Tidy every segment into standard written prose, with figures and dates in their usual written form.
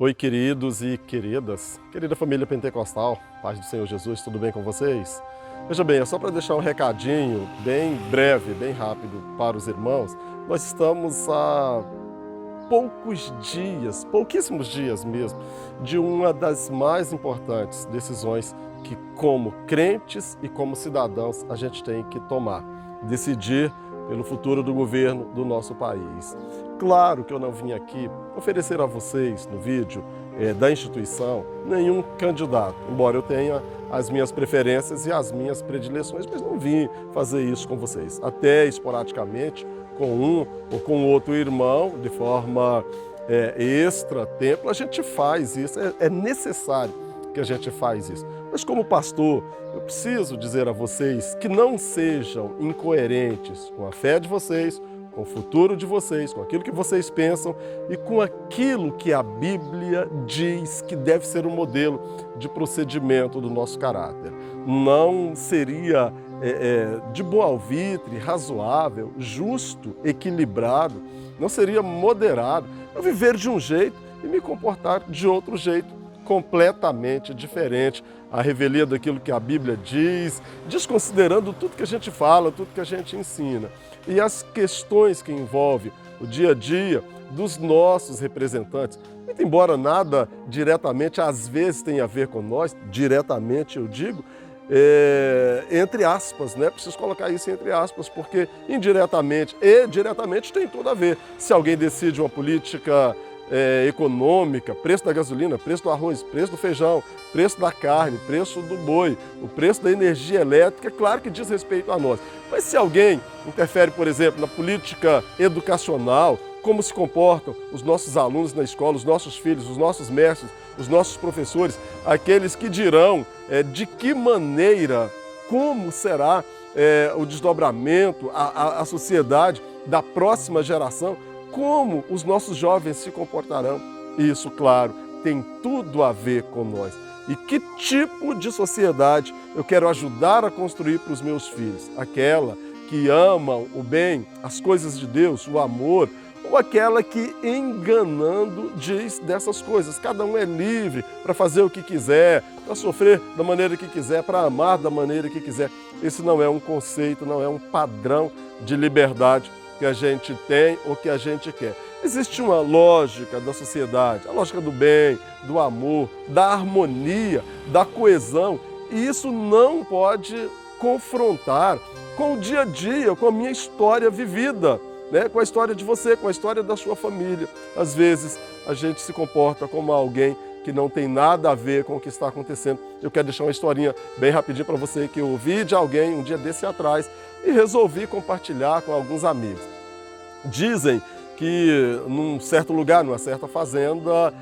Oi, queridos e queridas, querida família pentecostal, paz do Senhor Jesus, tudo bem com vocês? Veja bem, é só para deixar um recadinho bem breve, bem rápido para os irmãos. Nós estamos há pouquíssimos dias mesmo, de uma das mais importantes decisões que, como crentes e como cidadãos, a gente tem que tomar. Decidir pelo futuro do governo do nosso país. Claro que eu não vim aqui oferecer a vocês, no vídeo da instituição, nenhum candidato, embora eu tenha as minhas preferências e as minhas predileções, mas não vim fazer isso com vocês. Até esporadicamente, com um ou com outro irmão, de forma extra-tempo, a gente faz isso, é necessário que a gente faz isso. Mas como pastor, eu preciso dizer a vocês que não sejam incoerentes com a fé de vocês, com o futuro de vocês, com aquilo que vocês pensam e com aquilo que a Bíblia diz que deve ser o modelo de procedimento do nosso caráter. Não seria de bom alvitre, razoável, justo, equilibrado, não seria moderado eu viver de um jeito e me comportar de outro jeito, completamente diferente, a revelia daquilo que a Bíblia diz, desconsiderando tudo que a gente fala, tudo que a gente ensina. E as questões que envolvem o dia a dia dos nossos representantes, muito embora nada diretamente, às vezes, tenha a ver com nós, diretamente eu digo, entre aspas, né? Preciso colocar isso entre aspas, porque indiretamente e diretamente tem tudo a ver. Se alguém decide uma política econômica, preço da gasolina, preço do arroz, preço do feijão, preço da carne, preço do boi, o preço da energia elétrica, claro que diz respeito a nós. Mas se alguém interfere, por exemplo, na política educacional, como se comportam os nossos alunos na escola, os nossos filhos, os nossos mestres, os nossos professores, aqueles que dirão de que maneira, como será o desdobramento, a sociedade da próxima geração, como os nossos jovens se comportarão. Isso, claro, tem tudo a ver com nós. E que tipo de sociedade eu quero ajudar a construir para os meus filhos? Aquela que ama o bem, as coisas de Deus, o amor, ou aquela que, enganando, diz dessas coisas. Cada um é livre para fazer o que quiser, para sofrer da maneira que quiser, para amar da maneira que quiser. Esse não é um conceito, não é um padrão de liberdade que a gente tem ou que a gente quer. Existe uma lógica da sociedade, a lógica do bem, do amor, da harmonia, da coesão, e isso não pode confrontar com o dia a dia, com a minha história vivida, né? Com a história de você, com a história da sua família. Às vezes a gente se comporta como alguém que não tem nada a ver com o que está acontecendo. Eu quero deixar uma historinha bem rapidinho para você que eu ouvi de alguém um dia desse atrás e resolvi compartilhar com alguns amigos. Dizem que num certo lugar, numa certa fazenda,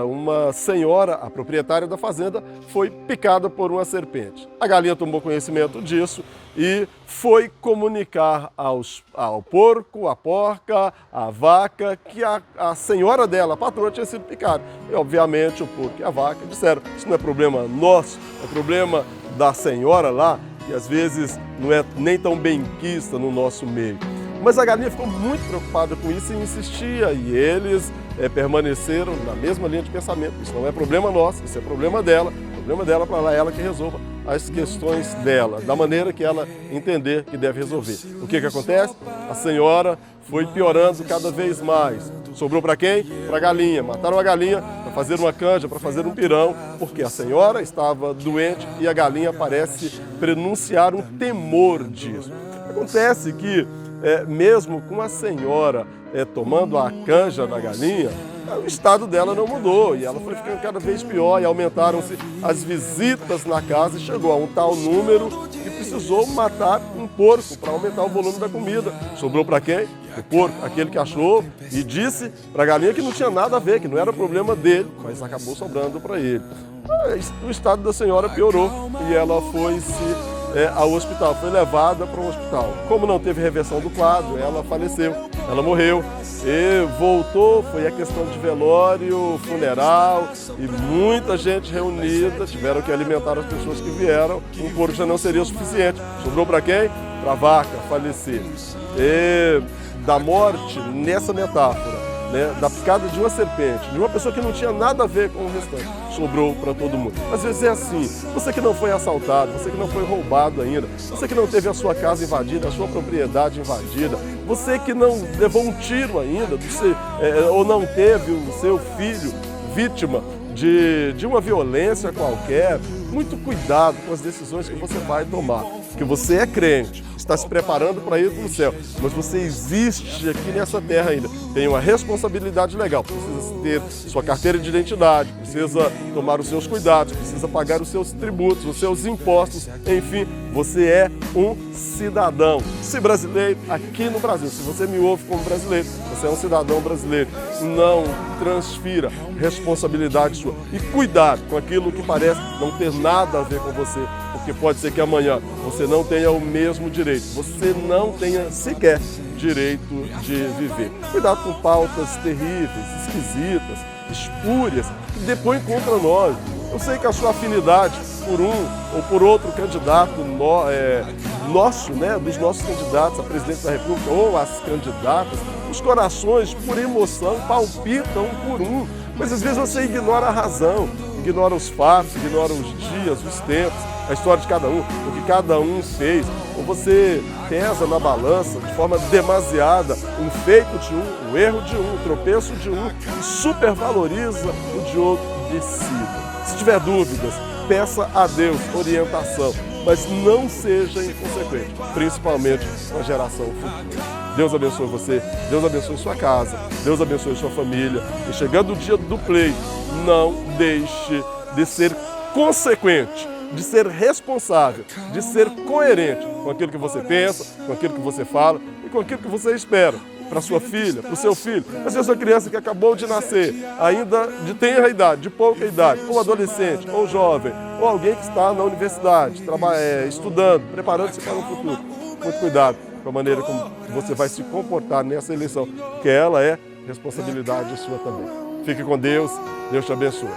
uma senhora, a proprietária da fazenda, foi picada por uma serpente. A galinha tomou conhecimento disso e foi comunicar ao porco, à porca, à vaca, que a senhora dela, a patroa, tinha sido picada. E, obviamente, o porco e a vaca disseram: isso não é problema nosso, é problema da senhora lá, que às vezes não é nem tão benquista no nosso meio. Mas a galinha ficou muito preocupada com isso e insistia, e eles permaneceram na mesma linha de pensamento. Isso não é problema nosso, isso é problema dela para lá, ela que resolva as questões dela, da maneira que ela entender que deve resolver. O que acontece? A senhora foi piorando cada vez mais. Sobrou para quem? Para a galinha. Mataram a galinha para fazer uma canja, para fazer um pirão, porque a senhora estava doente e a galinha parece prenunciar um temor disso. Acontece que mesmo com a senhora tomando a canja da galinha, o estado dela não mudou e ela foi ficando cada vez pior e aumentaram-se as visitas na casa e chegou a um tal número que precisou matar um porco para aumentar o volume da comida. Sobrou para quem? O porco, aquele que achou e disse para a galinha que não tinha nada a ver, que não era problema dele, mas acabou sobrando para ele. O estado da senhora piorou e ela foi-se ao hospital, foi levada para o hospital. Como não teve reversão do quadro, ela faleceu, ela morreu e voltou, foi a questão de velório, funeral e muita gente reunida, tiveram que alimentar as pessoas que vieram, um porco já não seria o suficiente. Sobrou para quem? Para a vaca falecer. E da morte, nessa metáfora, né, da picada de uma serpente, de uma pessoa que não tinha nada a ver com o restante, sobrou para todo mundo. Às vezes é assim, você que não foi assaltado, você que não foi roubado ainda, você que não teve a sua casa invadida, a sua propriedade invadida, você que não levou um tiro ainda, ou não teve o seu filho vítima de uma violência qualquer, muito cuidado com as decisões que você vai tomar, porque você é crente, está se preparando para ir para o céu, mas você existe aqui nessa terra ainda, tem uma responsabilidade legal, precisa ter sua carteira de identidade, precisa tomar os seus cuidados, precisa pagar os seus tributos, os seus impostos, enfim, você é um cidadão. Se brasileiro, aqui no Brasil, se você me ouve como brasileiro, você é um cidadão brasileiro, não transfira responsabilidade sua e cuidado com aquilo que parece não ter nada a ver com você, porque pode ser que amanhã você não tenha o mesmo direito, você não tenha sequer direito de viver. Cuidado com pautas terríveis, esquisitas, espúrias, que depõem contra nós. Eu sei que a sua afinidade por um ou por outro candidato nosso, né, dos nossos candidatos a presidente da República ou as candidatas, os corações, por emoção, palpitam um por um, mas às vezes você ignora a razão, ignora os fatos, ignora os dias, os tempos, a história de cada um, o que cada um fez, ou você pesa na balança de forma demasiada um feito de um, o erro de um, o tropeço de um, e supervaloriza o de outro decida. Se tiver dúvidas, peça a Deus orientação, mas não seja inconsequente, principalmente com a geração futura. Deus abençoe você, Deus abençoe sua casa, Deus abençoe sua família. E chegando o dia do pleito, não deixe de ser consequente, de ser responsável, de ser coerente com aquilo que você pensa, com aquilo que você fala e com aquilo que você espera para sua filha, para o seu filho. Às vezes uma criança que acabou de nascer, ainda de tenra idade, de pouca idade, ou adolescente, ou jovem, ou alguém que está na universidade, estudando, preparando-se para o futuro. Muito cuidado com a maneira como você vai se comportar nessa eleição, porque ela é responsabilidade sua também. Fique com Deus, Deus te abençoe.